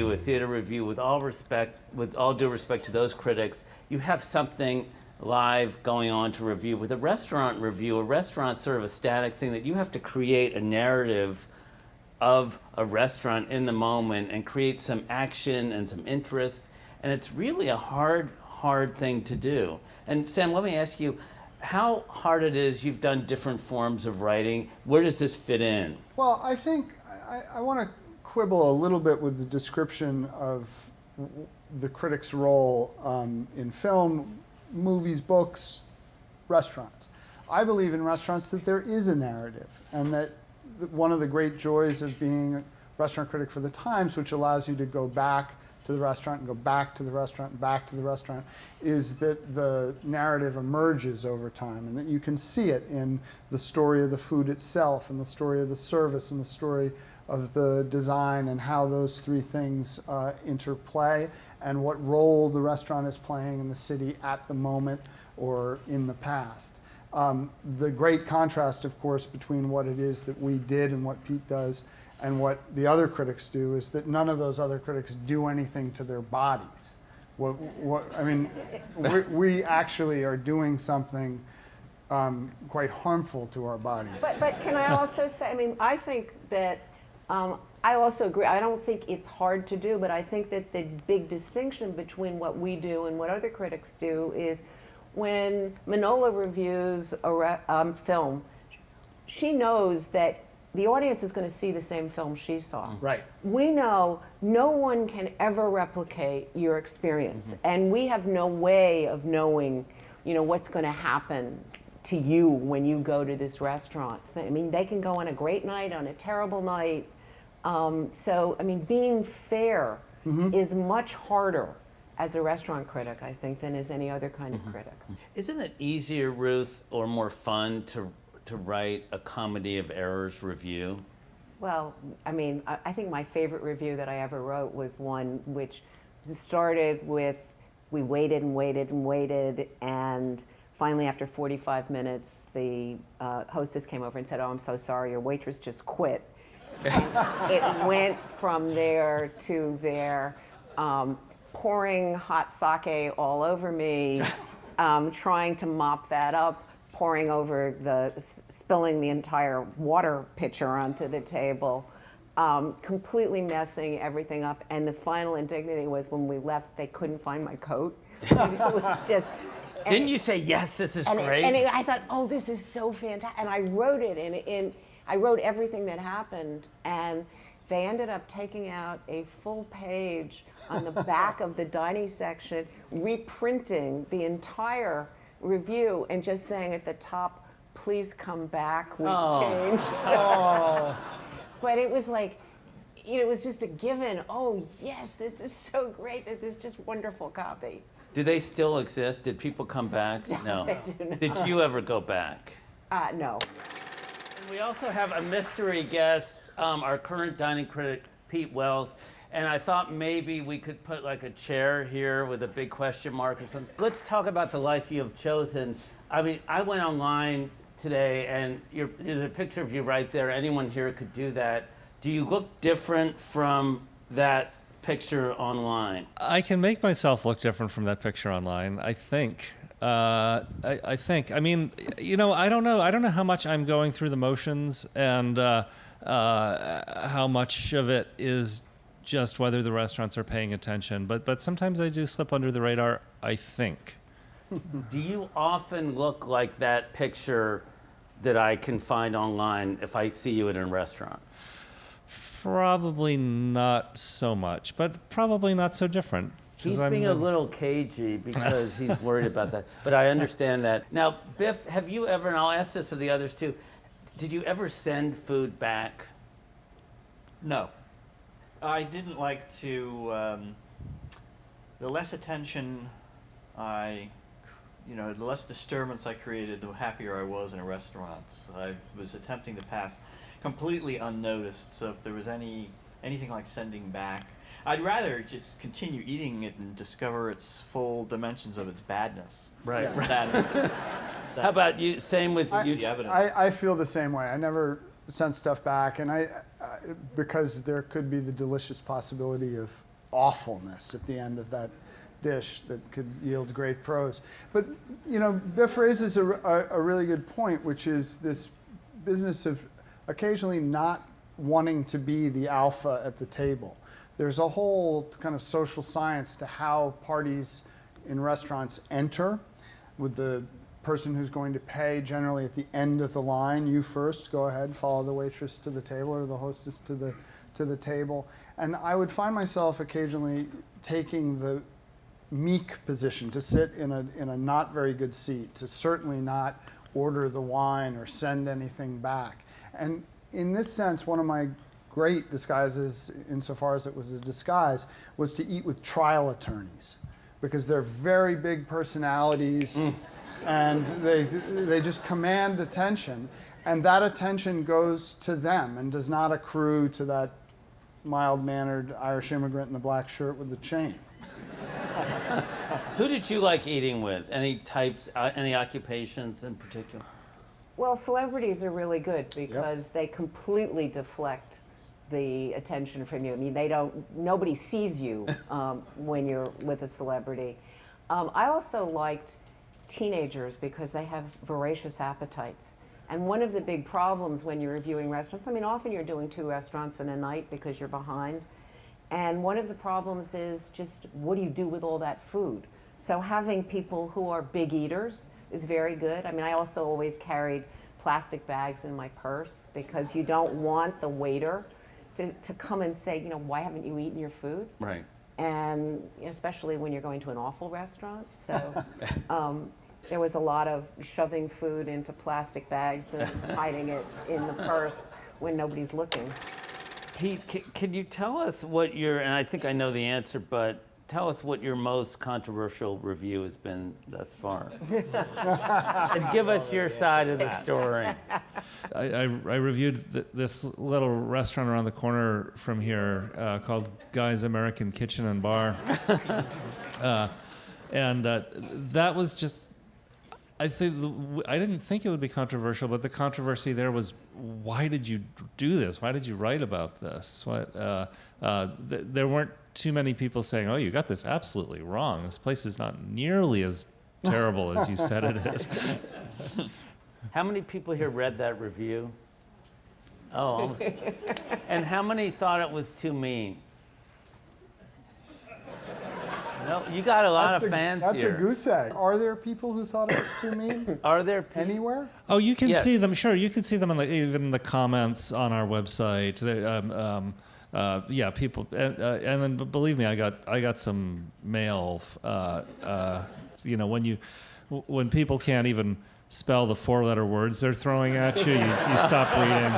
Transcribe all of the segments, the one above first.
review, a theater review, with all due respect to those critics, you have something live going on to review. With a restaurant review, a restaurant's sort of a static thing that you have to create a narrative of a restaurant in the moment and create some action and some interest. And it's really a hard thing to do. And Sam, let me ask you, how hard it is. You've done different forms of writing. Where does this fit in? Well, I think I want to quibble a little bit with the description of the critic's role in film, movies, books, restaurants. I believe in restaurants that there is a narrative, and that one of the great joys of being a restaurant critic for the Times, which allows you to go back to the restaurant and go back to the restaurant and back to the restaurant, is that the narrative emerges over time, and that you can see it in the story of the food itself, and the story of the service, and the story of the design, and how those three things interplay, and what role the restaurant is playing in the city at the moment or in the past. The great contrast, of course, between what it is that we did and what Pete does and what the other critics do is that none of those other critics do anything to their bodies. We actually are doing something quite harmful to our bodies. But can I also say, I think that, I also agree, I don't think it's hard to do, but I think that the big distinction between what we do and what other critics do is when Manola reviews a film, she knows that the audience is going to see the same film she saw. Right. We know no one can ever replicate your experience, and we have no way of knowing, what's going to happen to you when you go to this restaurant. They can go on a great night, on a terrible night. Being fair is much harder as a restaurant critic, I think, than as any other kind of critic. Isn't it easier, Ruth, or more fun to write a comedy of errors review? Well, I think my favorite review that I ever wrote was one which started with, we waited and waited and waited, and finally after 45 minutes, the hostess came over and said, "Oh, I'm so sorry, your waitress just quit." And it went from there to there, pouring hot sake all over me, trying to mop that up, pouring over spilling the entire water pitcher onto the table, completely messing everything up. And the final indignity was when we left, they couldn't find my coat. It was just... Didn't you say, yes, this is great? I thought, oh, this is so fantastic. And I wrote it, I wrote everything that happened, and they ended up taking out a full page on the back of the dining section, reprinting the entire review and just saying at the top, "Please come back, we've changed." But it was like, it was just a given. Oh yes, this is so great. This is just wonderful copy. Do they still exist? Did people come back? No. They do not. Did you ever go back? No. And we also have a mystery guest, our current dining critic, Pete Wells. And I thought maybe we could put like a chair here with a big question mark or something. Let's talk about the life you have chosen. I went online today, and there's a picture of you right there. Anyone here could do that. Do you look different from that picture online? I can make myself look different from that picture online, I think. I think. I don't know. I don't know how much I'm going through the motions, and how much of it is just whether the restaurants are paying attention. But sometimes I do slip under the radar, I think. Do you often look like that picture that I can find online if I see you in a restaurant? Probably not so much, but probably not so different. He's being a little cagey because he's worried about that. But I understand that. Now, Biff, have you ever, and I'll ask this of the others too, did you ever send food back? No. I didn't like to, the less attention the less disturbance I created, the happier I was in a restaurant. I was attempting to pass completely unnoticed, so if there was anything like sending back, I'd rather just continue eating it and discover its full dimensions of its badness. Right. Yes. How about you? Same with you? I feel the same way. I never sent stuff back, and because there could be the delicious possibility of awfulness at the end of that dish that could yield great prose. But, Biff raises a really good point, which is this business of occasionally not wanting to be the alpha at the table. There's a whole kind of social science to how parties in restaurants enter, with the person who's going to pay generally at the end of the line. You first, go ahead, follow the waitress to the table or the hostess to the table. And I would find myself occasionally taking the meek position, to sit in a not very good seat, to certainly not order the wine or send anything back. And in this sense, one of my great disguises, insofar as it was a disguise, was to eat with trial attorneys, because they're very big personalities and they just command attention, and that attention goes to them and does not accrue to that mild-mannered Irish immigrant in the black shirt with the chain. Who did you like eating with? Any types, any occupations in particular? Well, celebrities are really good because they completely deflect the attention from you. I mean, nobody sees you when you're with a celebrity. I also liked teenagers because they have voracious appetites. And one of the big problems when you're reviewing restaurants, I mean, often you're doing 2 restaurants in a night because you're behind. And one of the problems is just, what do you do with all that food? So having people who are big eaters is very good. I mean, I also always carried plastic bags in my purse because you don't want the waiter to come and say, why haven't you eaten your food? Right. And especially when you're going to an awful restaurant. So there was a lot of shoving food into plastic bags and hiding it in the purse when nobody's looking. Pete, can you tell us what and I think I know the answer, but tell us what your most controversial review has been thus far. And give us your side of the story. I reviewed this little restaurant around the corner from here called Guy's American Kitchen and Bar. And that was just, I didn't think it would be controversial, but the controversy there was, why did you do this? Why did you write about this? There weren't too many people saying, oh, you got this absolutely wrong. This place is not nearly as terrible as you said it is. How many people here read that review? Oh, almost. And how many thought it was too mean? No, you got a lot of fans that's here. That's a goose egg. Are there people who thought it was too mean? Are there anywhere? Oh, you can Yes. see them. Sure, you can see them even in the comments on our website. People, and then believe me, I got some mail. When people can't even spell the 4-letter words they're throwing at you, you stop reading.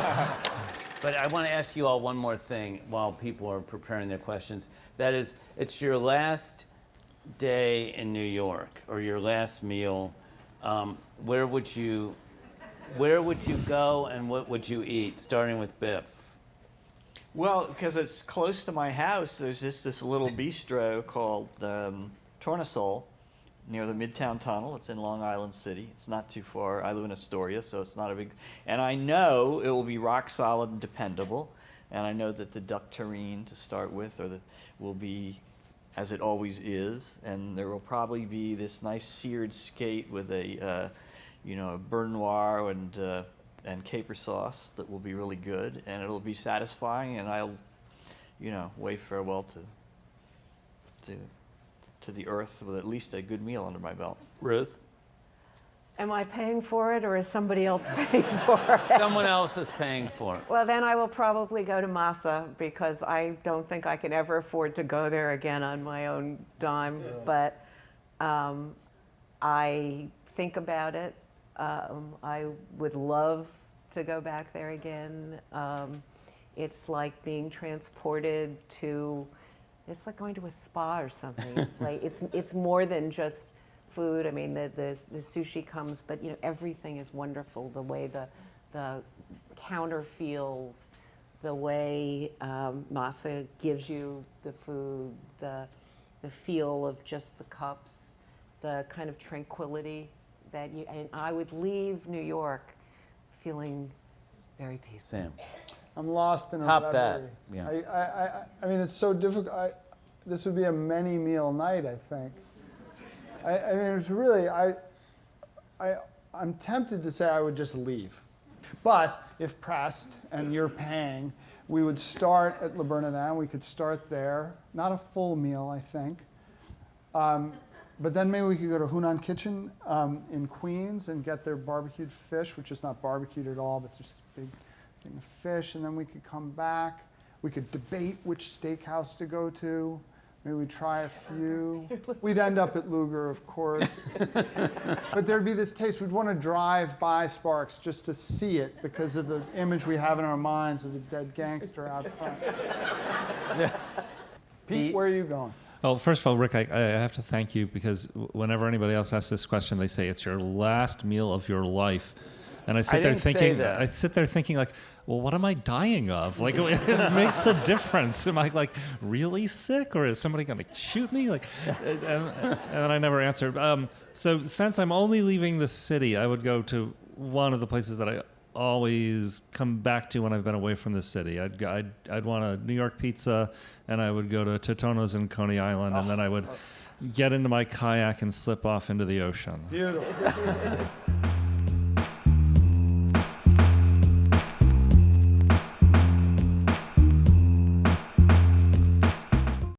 But I want to ask you all one more thing while people are preparing their questions. That is, it's your last day in New York, or your last meal. Where would you go, and what would you eat? Starting with Biff. Well, because it's close to my house, there's just this little bistro called Tournesol near the Midtown Tunnel. It's in Long Island City. It's not too far. I live in Astoria, so it's not a big... And I know it will be rock solid and dependable. And I know that the duck terrine to start with will be as it always is. And there will probably be this nice seared skate with a beurre noir and caper sauce that will be really good. And it'll be satisfying, and I'll, wave farewell to the earth with at least a good meal under my belt. Ruth? Am I paying for it, or is somebody else paying for it? Someone else is paying for it. Well, then I will probably go to Masa, because I don't think I can ever afford to go there again on my own dime. But I think about it. I would love to go back there again. It's like being transported to... It's like going to a spa or something. It's like it's more than just food. I mean, the sushi comes, but everything is wonderful. The way the counter feels, the way Masa gives you the food, the feel of just the cups, the kind of tranquility that and I would leave New York feeling very peaceful. Sam. I'm lost in a Top that. reverie. Yeah. I mean, it's so difficult. this would be a many meal night, I think. I mean, it's really, I'm tempted to say I would just leave. But if pressed and you're paying, we would start at Le Bernardin. We could start there. Not a full meal, I think. But then maybe we could go to Hunan Kitchen in Queens and get their barbecued fish, which is not barbecued at all, but just a big thing of fish. And then we could come back. We could debate which steakhouse to go to. Maybe we'd try a few. We'd end up at Luger, of course. But there'd be this taste. We'd want to drive by Sparks just to see it because of the image we have in our minds of the dead gangster out front. Pete, where are you going? Well, first of all, Rick, I have to thank you because whenever anybody else asks this question, they say it's your last meal of your life. And I sit there thinking like, well, what am I dying of? Like, it makes a difference. Am I like really sick, or is somebody going to shoot me? Like, and I never answered. So since I'm only leaving the city, I would go to one of the places that I always come back to when I've been away from the city. I'd want a New York pizza, and I would go to Totono's in Coney Island, and then I would get into my kayak and slip off into the ocean. Beautiful.